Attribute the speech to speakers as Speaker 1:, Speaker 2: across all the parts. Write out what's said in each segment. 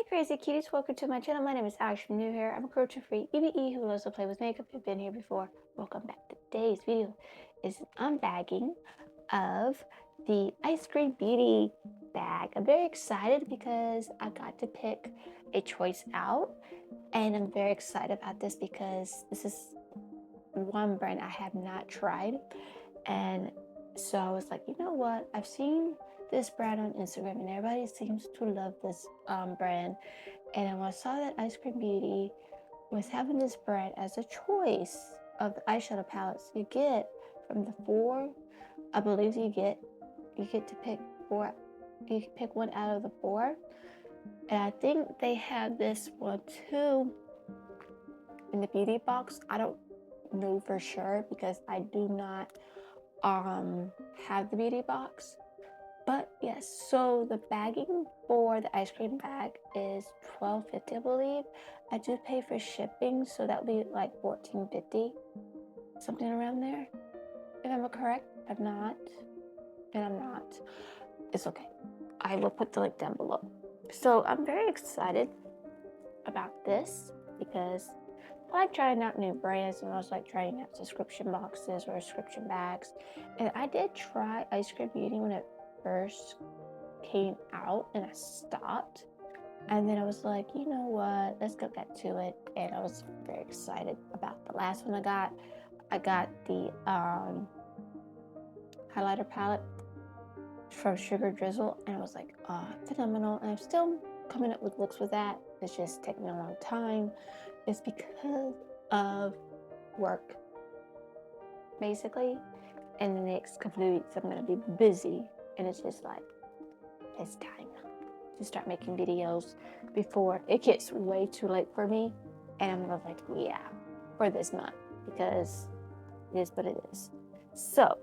Speaker 1: Crazy Cuties, welcome to my channel. My name is Ash from New here. I'm a cruelty-free EBE who loves to play with makeup. If you've been here before, welcome back. Today's video is an unbagging of the Ice Cream Beauty Bag. I'm very excited because I got to pick a choice out, and I'm very excited about this because this is one brand I have not tried. And so I was like, you know what? I've seen this brand on Instagram and everybody seems to love this brand. And when I saw that Ice Cream Beauty was having this brand as a choice of the eyeshadow palettes you get from the four, I believe you get to pick four. You can pick one out of the four. And I think they have this one too in the beauty box. I don't know for sure because I do not have the beauty box. But yes, so the bagging for the ice cream bag is $12.50, I believe. I do pay for shipping, so that would be like $14.50, something around there. If I'm correct, I'm not, and I'm not. It's okay. I will put the link down below. So I'm very excited about this because I like trying out new brands, and I also like trying out subscription boxes or subscription bags. And I did try Ice Cream Beauty when it first came out, and I stopped. And then I was like, you know what? Let's go back to it. And I was very excited about the last one I got. I got the highlighter palette from Sugar Drizzle, and I was like, phenomenal. And I'm still coming up with looks with that. It's just taking me a long time. It's because of work, basically. And the next couple of weeks, I'm going to be busy. And it's just like, it's time to start making videos before it gets way too late for me. And I'm going to like, yeah, for this month, because it is what it is. So,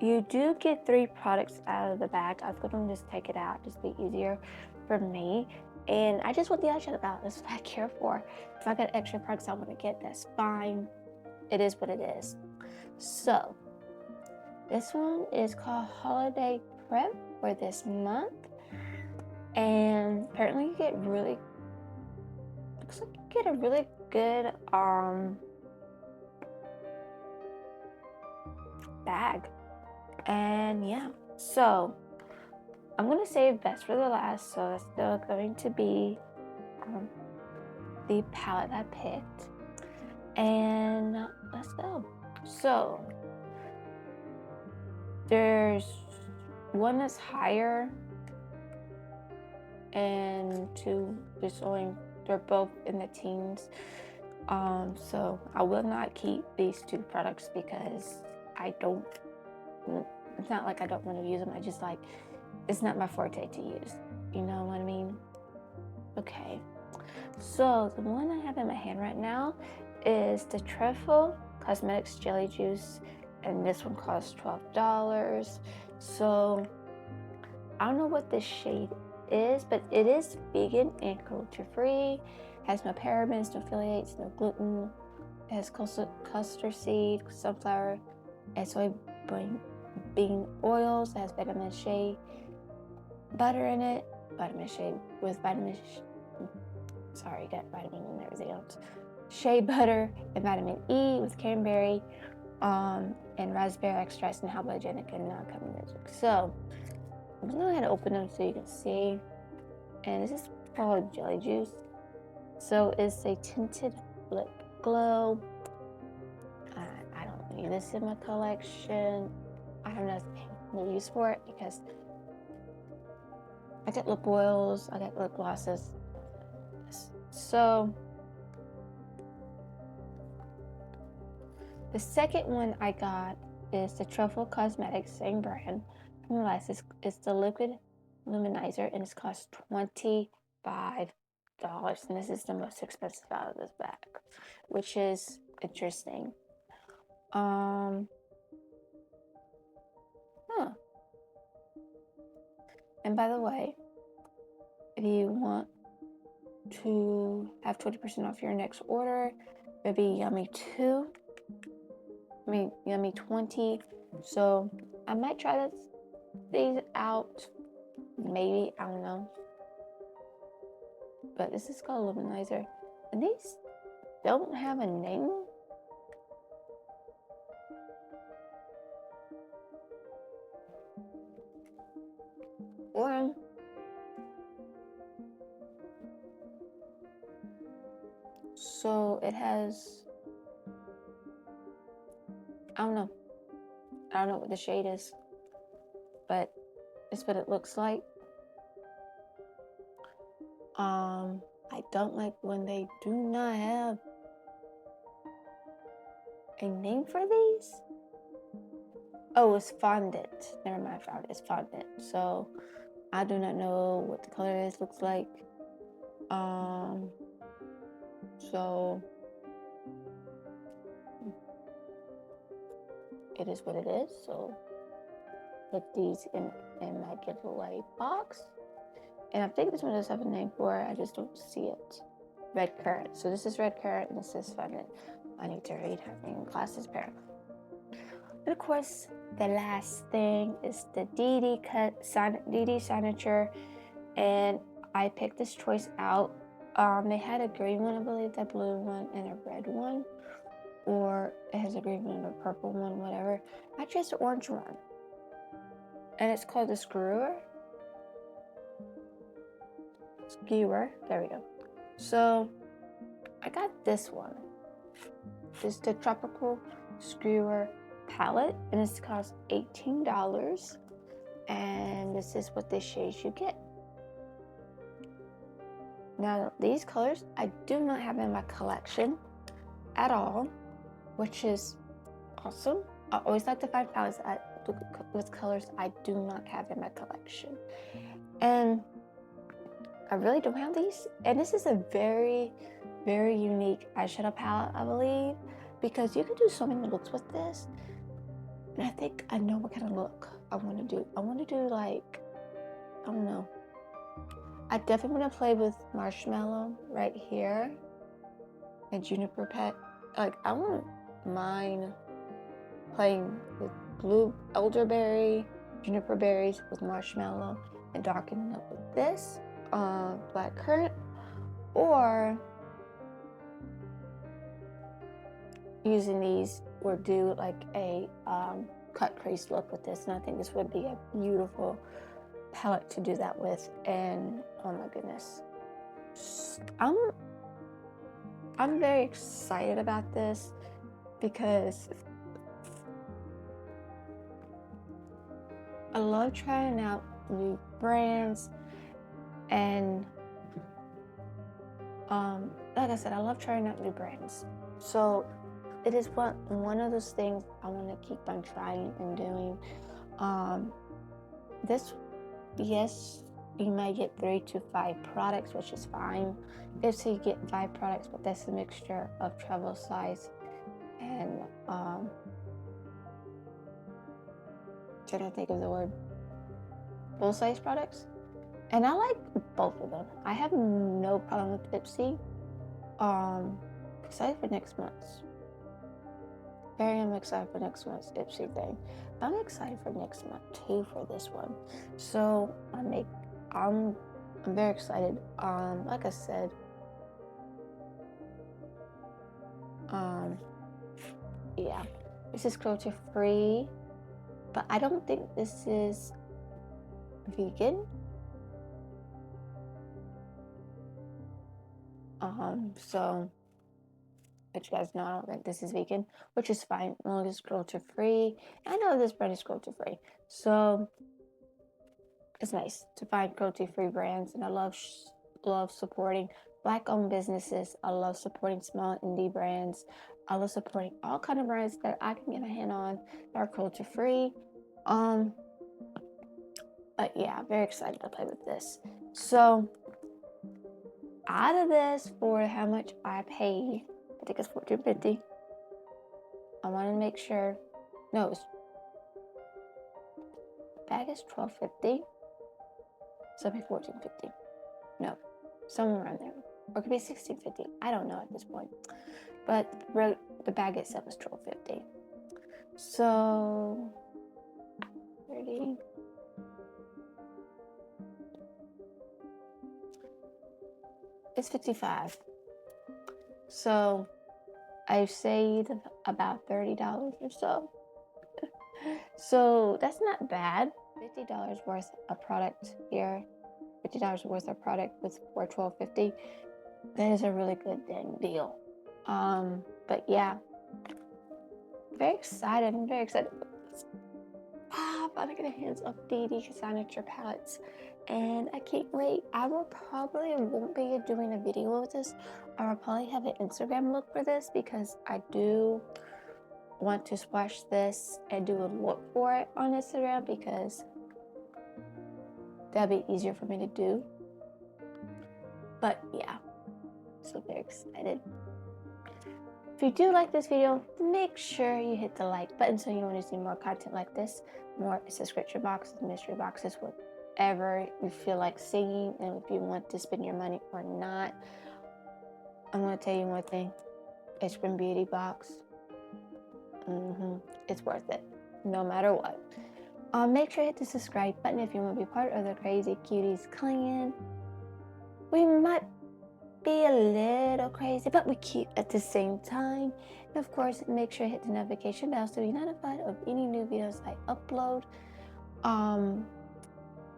Speaker 1: you do get 3 products out of the bag. I was going to just take it out, just be easier for me. And I just want the eyeshadow palette. That's what I care for. If I got extra products I want to get, that's fine. It is what it is. So, this one is called Holiday Prep for this month. And apparently you get really, looks like you get a really good bag. And yeah, so I'm gonna save best for the last, so that's still going to be the palette I picked. And let's go. So there's one that's higher and two, they're both in the teens. So I will not keep these 2 products because it's not like I don't want to use them. I just like, it's not my forte to use. You know what I mean? Okay. So the one I have in my hand right now is the Truffle Cosmetics Jelly Juice, and this one costs $12. So I don't know what this shade is, but it is vegan and cruelty-free. Has no parabens, no phthalates, no gluten. It has custard seed, sunflower, and soybean oils. It has vitamin shea butter in it. Vitamin shea with vitamin. Sorry, got vitamin and everything else. Shea butter and vitamin E with cranberry, and raspberry extracts and hypoallergenic and non-comedogenic. So I'm gonna go ahead and open them so you can see. And this is called jelly juice. So it's a tinted lip glow. I don't need this in my collection. I have no use for it because I got lip oils, I got lip glosses. So the second one I got is the Truffle Cosmetics, same brand. It's the liquid luminizer, and it's cost $25. And this is the most expensive out of this bag, which is interesting. And by the way, if you want to have 20% off your next order, it'd be Yummy 20. So I might try this these out. Maybe, I don't know. But this is called Luminizer. And these don't have a name. Or so it has, I don't know. I don't know what the shade is, but it's what it looks like. I don't like when they do not have a name for these. Oh, it's fondant. Never mind, I found it. It's fondant. So I do not know what the color is. Looks like. So it is what it is. So put these in my giveaway box. And I think this one does have a name for it. I just don't see it. Red currant. So this is red currant and this is fondant. I need to read having classes pair. And of course, the last thing is the DD signature, and I picked this choice out. They had a green one, I believe, a blue one, and a red one, or it has a green one and a purple one, whatever. I chose the orange one, and it's called the Skewer. There we go. So I got this one. This is the Tropical Skewer palette, and it's cost $18. And this is what the shades you get. Now these colors I do not have in my collection at all, which is awesome. I always like to find palettes with colors I do not have in my collection, and I really don't have these. And this is a very, very unique eyeshadow palette, I believe, because you can do so many looks with this. And I think I know what kind of look I want to do. I want to do like, I don't know. I definitely want to play with marshmallow right here and juniper pet. Like, I wouldn't mind playing with blue elderberry, juniper berries with marshmallow, and darkening up with this black currant, or using these or do like a cut crease look with this. And I think this would be a beautiful palette to do that with. And oh my goodness, I'm very excited about this because I love trying out new brands, and like I said, I love trying out new brands. So it is one of those things I want to keep on trying and doing. This, yes, you might get 3 to 5 products, which is fine. If so, you get 5 products, but that's a mixture of travel size and trying to think of the word, full size products. And I like both of them. I have no problem with Ipsy. Excited for next month's. I'm excited for next month's Ipsy thing. I'm excited for next month too for this one. So I'm very excited. Like I said, yeah, this is cruelty-free, but I don't think this is vegan. So but you guys know I don't think this is vegan, which is fine as long as it's cruelty-free. I know this brand is cruelty-free, so it's nice to find cruelty-free brands, and I love supporting Black-owned businesses. I love supporting small indie brands. I love supporting all kind of brands that I can get my hand on that are cruelty-free. But yeah, I'm very excited to play with this. So out of this, for how much I paid, I think it's $14.50. I want to make sure. No, bag is $12.50. So it'll be $14.50. No, somewhere around there. Or it could be $16.50. I don't know at this point. But the bag itself is $12.50. So 30. It's $55. So I saved about $30 or so. So that's not bad. $50 worth of product here. $50 worth of product with for $12.50. That is a really good deal. But yeah, very excited. I'm very excited. I'm gonna get hands of DD signature palettes, and I can't wait. I won't be doing a video with this. I will probably have an Instagram look for this because I do want to splash this and do a look for it on Instagram because that'd be easier for me to do. But yeah, so very excited. If you do like this video, make sure you hit the like button so you want to see more content like this, more subscription boxes, mystery boxes, whatever you feel like seeing, and if you want to spend your money or not. I'm going to tell you one thing. Eyescream Beauty box. It's worth it, no matter what. Make sure you hit the subscribe button if you want to be part of the Crazy Cuties clan. We might be a little crazy, but we're cute at the same time. And of course, make sure you hit the notification bell so you're notified of any new videos I upload.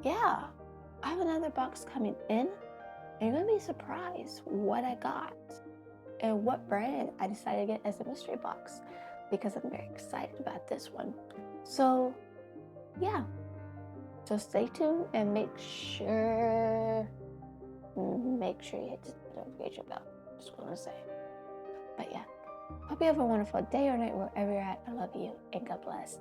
Speaker 1: Yeah, I have another box coming in, and you're gonna be surprised what I got and what brand I decided to get as a mystery box because I'm very excited about this one. So yeah, so stay tuned and make sure you hit the notification bell. Just what I want to say. But yeah, hope you have a wonderful day or night wherever you're at. I love you and God bless.